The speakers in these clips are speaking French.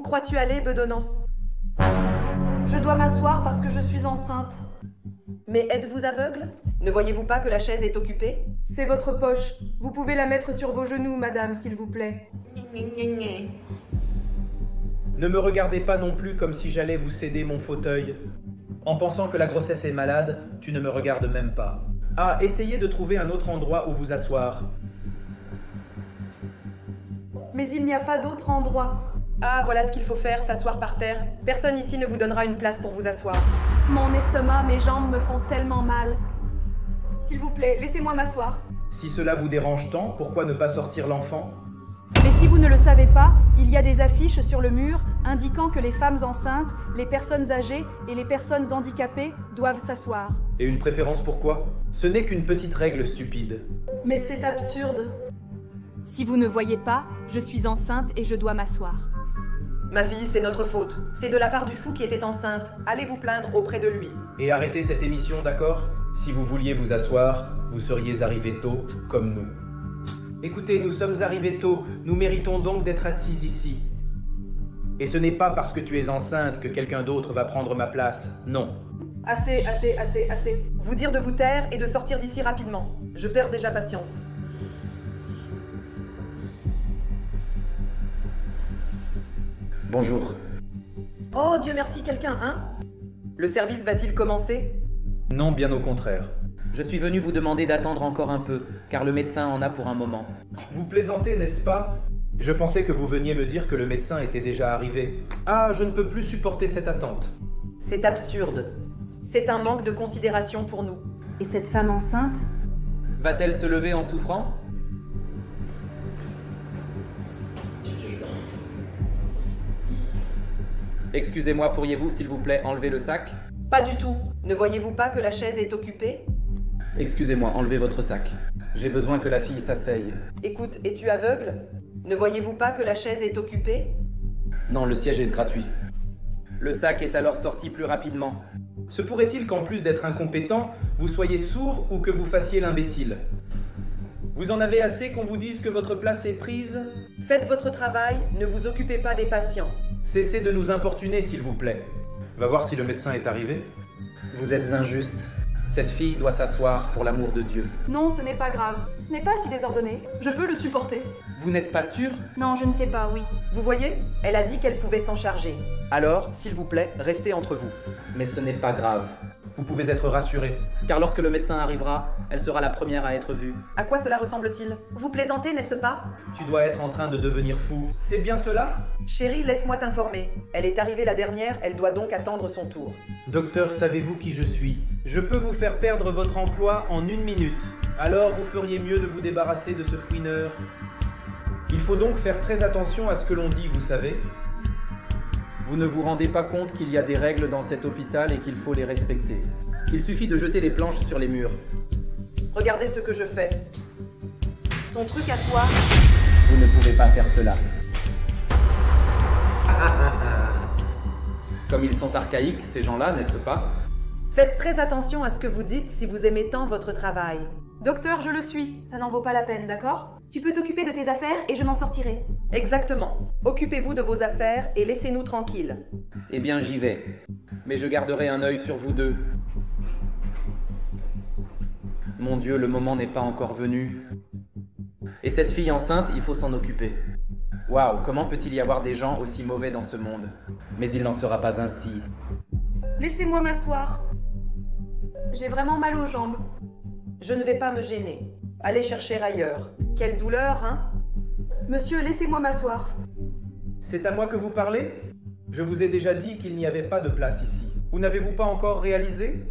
Où crois-tu aller, bedonnant? Je dois m'asseoir parce que je suis enceinte. Mais êtes-vous aveugle? Ne voyez-vous pas que la chaise est occupée? C'est votre poche. Vous pouvez la mettre sur vos genoux, madame, s'il vous plaît. Ne me regardez pas non plus comme si j'allais vous céder mon fauteuil. En pensant que la grossesse est malade, tu ne me regardes même pas. Ah, essayez de trouver un autre endroit où vous asseoir. Mais il n'y a pas d'autre endroit. Ah, voilà ce qu'il faut faire, s'asseoir par terre. Personne ici ne vous donnera une place pour vous asseoir. Mon estomac, mes jambes me font tellement mal. S'il vous plaît, laissez-moi m'asseoir. Si cela vous dérange tant, pourquoi ne pas sortir l'enfant? Mais si vous ne le savez pas, il y a des affiches sur le mur indiquant que les femmes enceintes, les personnes âgées et les personnes handicapées doivent s'asseoir. Et une préférence pourquoi? Ce n'est qu'une petite règle stupide. Mais c'est absurde. Si vous ne voyez pas, je suis enceinte et je dois m'asseoir. Ma fille, c'est notre faute. C'est de la part du fou qui était enceinte. Allez vous plaindre auprès de lui. Et arrêtez cette émission, d'accord? Si vous vouliez vous asseoir, vous seriez arrivés tôt, comme nous. Écoutez, nous sommes arrivés tôt, nous méritons donc d'être assis ici. Et ce n'est pas parce que tu es enceinte que quelqu'un d'autre va prendre ma place, non. Assez, assez, assez, assez. Vous dire de vous taire et de sortir d'ici rapidement. Je perds déjà patience. Bonjour. Oh, Dieu merci, quelqu'un, hein? Le service va-t-il commencer? Non, bien au contraire. Je suis venu vous demander d'attendre encore un peu, car le médecin en a pour un moment. Vous plaisantez, n'est-ce pas? Je pensais que vous veniez me dire que le médecin était déjà arrivé. Ah, je ne peux plus supporter cette attente. C'est absurde. C'est un manque de considération pour nous. Et cette femme enceinte? Va-t-elle se lever en souffrant? Excusez-moi, pourriez-vous, s'il vous plaît, enlever le sac? Pas du tout. Ne voyez-vous pas que la chaise est occupée? Excusez-moi, enlevez votre sac. J'ai besoin que la fille s'asseye. Écoute, es-tu aveugle? Ne voyez-vous pas que la chaise est occupée? Non, le siège est gratuit. Le sac est alors sorti plus rapidement. Se pourrait-il qu'en plus d'être incompétent, vous soyez sourd ou que vous fassiez l'imbécile? Vous en avez assez qu'on vous dise que votre place est prise? Faites votre travail, ne vous occupez pas des patients. Cessez de nous importuner, s'il vous plaît. Va voir si le médecin est arrivé. Vous êtes injuste. Cette fille doit s'asseoir pour l'amour de Dieu. Non, ce n'est pas grave. Ce n'est pas si désordonné. Je peux le supporter. Vous n'êtes pas sûr? Non, je ne sais pas, oui. Vous voyez? Elle a dit qu'elle pouvait s'en charger. Alors, s'il vous plaît, restez entre vous. Mais ce n'est pas grave. Vous pouvez être rassuré. Car lorsque le médecin arrivera, elle sera la première à être vue. À quoi cela ressemble-t-il? Vous plaisantez, n'est-ce pas? Tu dois être en train de devenir fou. C'est bien cela? Chérie, laisse-moi t'informer. Elle est arrivée la dernière, elle doit donc attendre son tour. Docteur, savez-vous qui je suis? Je peux vous faire perdre votre emploi en 1 minute. Alors vous feriez mieux de vous débarrasser de ce fouineur. Il faut donc faire très attention à ce que l'on dit, vous savez. Vous ne vous rendez pas compte qu'il y a des règles dans cet hôpital et qu'il faut les respecter. Il suffit de jeter les planches sur les murs. Regardez ce que je fais. Ton truc à toi. Vous ne pouvez pas faire cela. Comme ils sont archaïques, ces gens-là, n'est-ce pas? Faites très attention à ce que vous dites si vous aimez tant votre travail. Docteur, je le suis. Ça n'en vaut pas la peine, d'accord? Tu peux t'occuper de tes affaires et je m'en sortirai. Exactement. Occupez-vous de vos affaires et laissez-nous tranquilles. Eh bien, j'y vais. Mais je garderai un œil sur vous deux. Mon Dieu, le moment n'est pas encore venu. Et cette fille enceinte, il faut s'en occuper. Waouh, comment peut-il y avoir des gens aussi mauvais dans ce monde? Mais il n'en sera pas ainsi. Laissez-moi m'asseoir. J'ai vraiment mal aux jambes. Je ne vais pas me gêner. Allez chercher ailleurs. Quelle douleur, hein? Monsieur, laissez-moi m'asseoir. C'est à moi que vous parlez? Je vous ai déjà dit qu'il n'y avait pas de place ici. Vous n'avez-vous pas encore réalisé?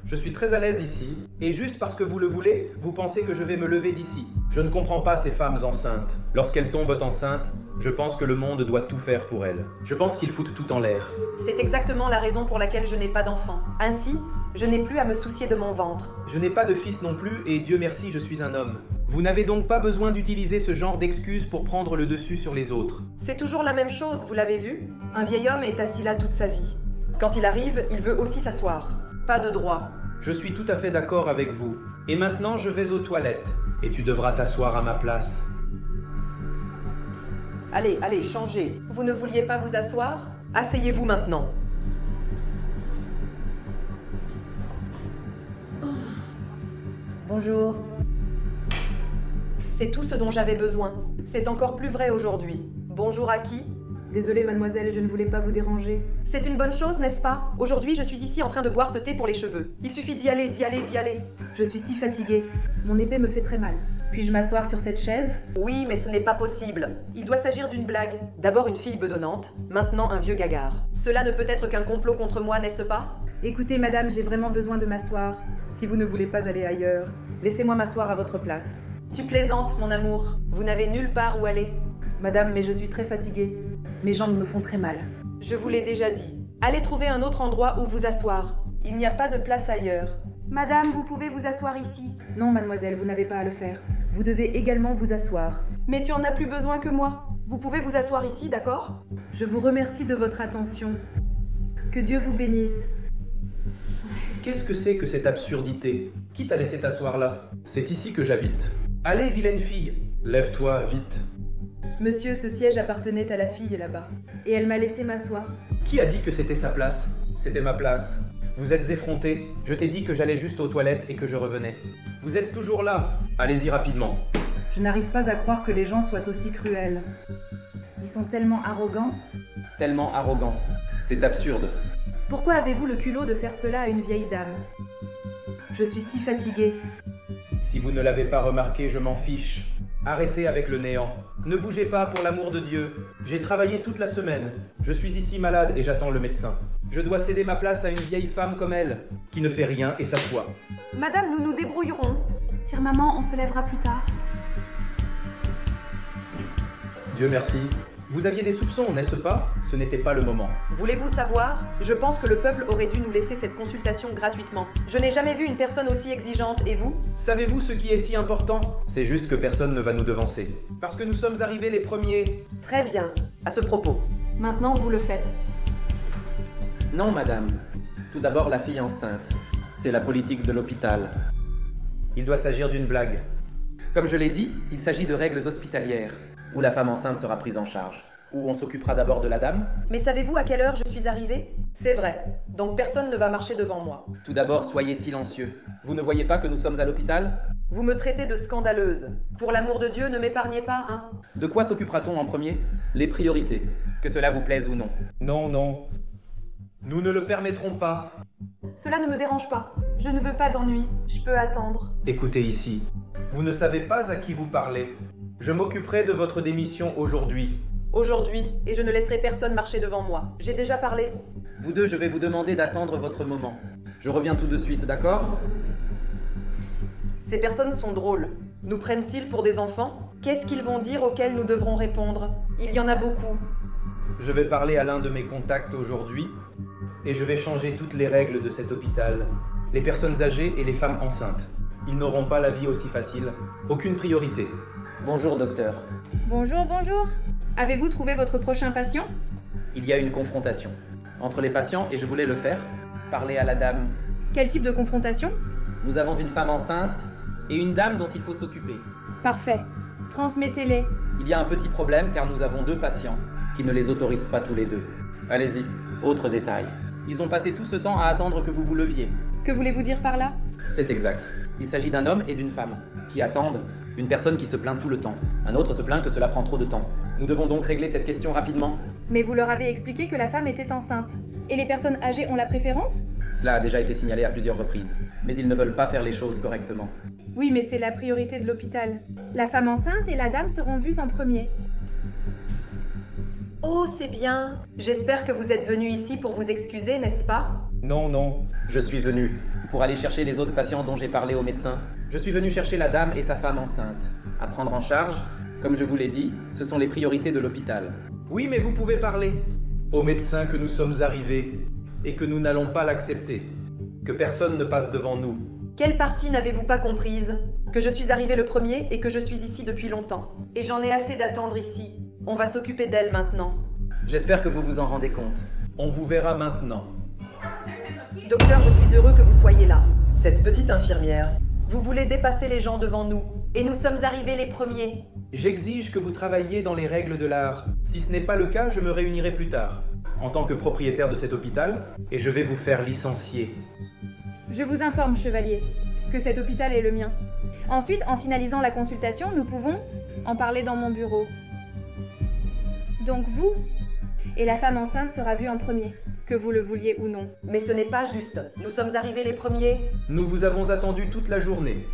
Je suis très à l'aise ici, et juste parce que vous le voulez, vous pensez que je vais me lever d'ici. Je ne comprends pas ces femmes enceintes. Lorsqu'elles tombent enceintes, je pense que le monde doit tout faire pour elles. Je pense qu'ils foutent tout en l'air. C'est exactement la raison pour laquelle je n'ai pas d'enfant. Ainsi, je n'ai plus à me soucier de mon ventre. Je n'ai pas de fils non plus, et Dieu merci, je suis un homme. Vous n'avez donc pas besoin d'utiliser ce genre d'excuses pour prendre le dessus sur les autres. C'est toujours la même chose, vous l'avez vu? Un vieil homme est assis là toute sa vie. Quand il arrive, il veut aussi s'asseoir. Pas de droit. Je suis tout à fait d'accord avec vous. Et maintenant, je vais aux toilettes. Et tu devras t'asseoir à ma place. Allez, allez, changez. Vous ne vouliez pas vous asseoir? Asseyez-vous maintenant. Bonjour. C'est tout ce dont j'avais besoin. C'est encore plus vrai aujourd'hui. Bonjour à qui? Désolée, mademoiselle, je ne voulais pas vous déranger. C'est une bonne chose, n'est-ce pas? Aujourd'hui, je suis ici en train de boire ce thé pour les cheveux. Il suffit d'y aller, d'y aller, d'y aller. Je suis si fatiguée. Mon épée me fait très mal. Puis-je m'asseoir sur cette chaise? Oui, mais ce n'est pas possible. Il doit s'agir d'une blague. D'abord une fille bedonnante, maintenant un vieux gagard. Cela ne peut être qu'un complot contre moi, n'est-ce pas? Écoutez, madame, j'ai vraiment besoin de m'asseoir. Si vous ne voulez pas aller ailleurs, laissez-moi m'asseoir à votre place. Tu plaisantes, mon amour. Vous n'avez nulle part où aller. Madame, mais je suis très fatiguée. Mes jambes me font très mal. Je vous l'ai déjà dit. Allez trouver un autre endroit où vous asseoir. Il n'y a pas de place ailleurs. Madame, vous pouvez vous asseoir ici. Non, mademoiselle, vous n'avez pas à le faire. Vous devez également vous asseoir. Mais tu en as plus besoin que moi. Vous pouvez vous asseoir ici, d'accord? Je vous remercie de votre attention. Que Dieu vous bénisse. Qu'est-ce que c'est que cette absurdité? Qui t'a laissé t'asseoir là? C'est ici que j'habite. Allez, vilaine fille, lève-toi, vite. Monsieur, ce siège appartenait à la fille là-bas. Et elle m'a laissé m'asseoir. Qui a dit que c'était sa place? C'était ma place. Vous êtes effronté. Je t'ai dit que j'allais juste aux toilettes et que je revenais. Vous êtes toujours là. Allez-y rapidement. Je n'arrive pas à croire que les gens soient aussi cruels. Ils sont tellement arrogants. Tellement arrogant. C'est absurde. Pourquoi avez-vous le culot de faire cela à une vieille dame? Je suis si fatiguée. Si vous ne l'avez pas remarqué, je m'en fiche. Arrêtez avec le néant. Ne bougez pas, pour l'amour de Dieu. J'ai travaillé toute la semaine. Je suis ici malade et j'attends le médecin. Je dois céder ma place à une vieille femme comme elle, qui ne fait rien et s'assoit. Madame, nous nous débrouillerons. Tire maman, on se lèvera plus tard. Dieu merci. Vous aviez des soupçons, n'est-ce pas? Ce n'était pas le moment. Voulez-vous savoir? Je pense que le peuple aurait dû nous laisser cette consultation gratuitement. Je n'ai jamais vu une personne aussi exigeante, et vous? Savez-vous ce qui est si important? C'est juste que personne ne va nous devancer. Parce que nous sommes arrivés les premiers. Très bien. À ce propos. Maintenant, vous le faites. Non, madame. Tout d'abord, la fille enceinte. C'est la politique de l'hôpital. Il doit s'agir d'une blague. Comme je l'ai dit, il s'agit de règles hospitalières, où la femme enceinte sera prise en charge. Où on s'occupera d'abord de la dame. Mais savez-vous à quelle heure je suis arrivée? C'est vrai. Donc personne ne va marcher devant moi. Tout d'abord, soyez silencieux. Vous ne voyez pas que nous sommes à l'hôpital? Vous me traitez de scandaleuse. Pour l'amour de Dieu, ne m'épargnez pas, hein? De quoi s'occupera-t-on en premier? Les priorités. Que cela vous plaise ou non. Non, non. Nous ne le permettrons pas. Cela ne me dérange pas. Je ne veux pas d'ennui. Je peux attendre. Écoutez ici. Vous ne savez pas à qui vous parlez. Je m'occuperai de votre démission aujourd'hui. Aujourd'hui, et je ne laisserai personne marcher devant moi. J'ai déjà parlé. Vous deux, je vais vous demander d'attendre votre moment. Je reviens tout de suite, d'accord? Ces personnes sont drôles. Nous prennent-ils pour des enfants? Qu'est-ce qu'ils vont dire auxquels nous devrons répondre? Il y en a beaucoup. Je vais parler à l'un de mes contacts aujourd'hui et je vais changer toutes les règles de cet hôpital. Les personnes âgées et les femmes enceintes. Ils n'auront pas la vie aussi facile. Aucune priorité. Bonjour, docteur. Bonjour, bonjour. Avez-vous trouvé votre prochain patient? Il y a une confrontation entre les patients et je voulais le faire. Parler à la dame. Quel type de confrontation? Nous avons une femme enceinte et une dame dont il faut s'occuper. Parfait. Transmettez-les. Il y a un petit problème car nous avons deux patients qui ne les autorisent pas tous les deux. Allez-y, autre détail. Ils ont passé tout ce temps à attendre que vous vous leviez. Que voulez-vous dire par là? C'est exact. Il s'agit d'un homme et d'une femme qui attendent. Une personne qui se plaint tout le temps. Un autre se plaint que cela prend trop de temps. Nous devons donc régler cette question rapidement. Mais vous leur avez expliqué que la femme était enceinte. Et les personnes âgées ont la préférence? Cela a déjà été signalé à plusieurs reprises. Mais ils ne veulent pas faire les choses correctement. Oui, mais c'est la priorité de l'hôpital. La femme enceinte et la dame seront vues en premier. Oh, c'est bien. J'espère que vous êtes venu ici pour vous excuser, n'est-ce pas? Non, non. Je suis venu pour aller chercher les autres patients dont j'ai parlé au médecin. Je suis venu chercher la dame et sa femme enceinte. À prendre en charge, comme je vous l'ai dit, ce sont les priorités de l'hôpital. Oui, mais vous pouvez parler. Au médecin que nous sommes arrivés et que nous n'allons pas l'accepter. Que personne ne passe devant nous. Quelle partie n'avez-vous pas comprise? Que je suis arrivée le premier et que je suis ici depuis longtemps. Et j'en ai assez d'attendre ici. On va s'occuper d'elle maintenant. J'espère que vous vous en rendez compte. On vous verra maintenant. Docteur, je suis heureux que vous soyez là. Cette petite infirmière. Vous voulez dépasser les gens devant nous. Et nous sommes arrivés les premiers. J'exige que vous travailliez dans les règles de l'art. Si ce n'est pas le cas, je me réunirai plus tard, en tant que propriétaire de cet hôpital, et je vais vous faire licencier. Je vous informe, chevalier, que cet hôpital est le mien. Ensuite, en finalisant la consultation, nous pouvons en parler dans mon bureau. Donc vous et la femme enceinte sera vue en premier, que vous le vouliez ou non. Mais ce n'est pas juste. Nous sommes arrivés les premiers. Nous vous avons attendu toute la journée.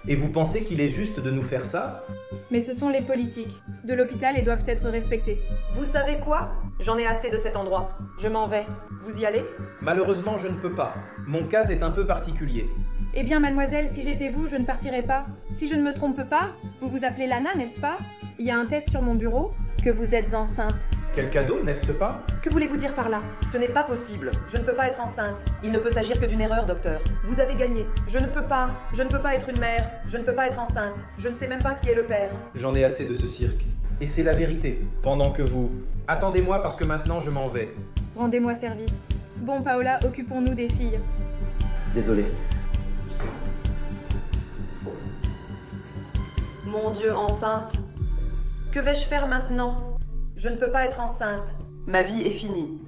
Et vous pensez qu'il est juste de nous faire ça? Mais ce sont les politiques de l'hôpital et doivent être respectés. Vous savez quoi? J'en ai assez de cet endroit. Je m'en vais. Vous y allez? Malheureusement, je ne peux pas. Mon cas est un peu particulier. Eh bien, mademoiselle, si j'étais vous, je ne partirais pas. Si je ne me trompe pas, vous vous appelez Lana, n'est-ce pas? Il y a un test sur mon bureau que vous êtes enceinte. Quel cadeau, n'est-ce pas? Que voulez-vous dire par là? Ce n'est pas possible. Je ne peux pas être enceinte. Il ne peut s'agir que d'une erreur, docteur. Vous avez gagné. Je ne peux pas. Je ne peux pas être une mère. Je ne peux pas être enceinte. Je ne sais même pas qui est le père. J'en ai assez de ce cirque. Et c'est la vérité. Pendant que vous... Attendez-moi parce que maintenant je m'en vais. Rendez-moi service. Bon, Paola, occupons-nous des filles. Désolé. Mon Dieu, enceinte. Que vais-je faire maintenant? Je ne peux pas être enceinte. Ma vie est finie.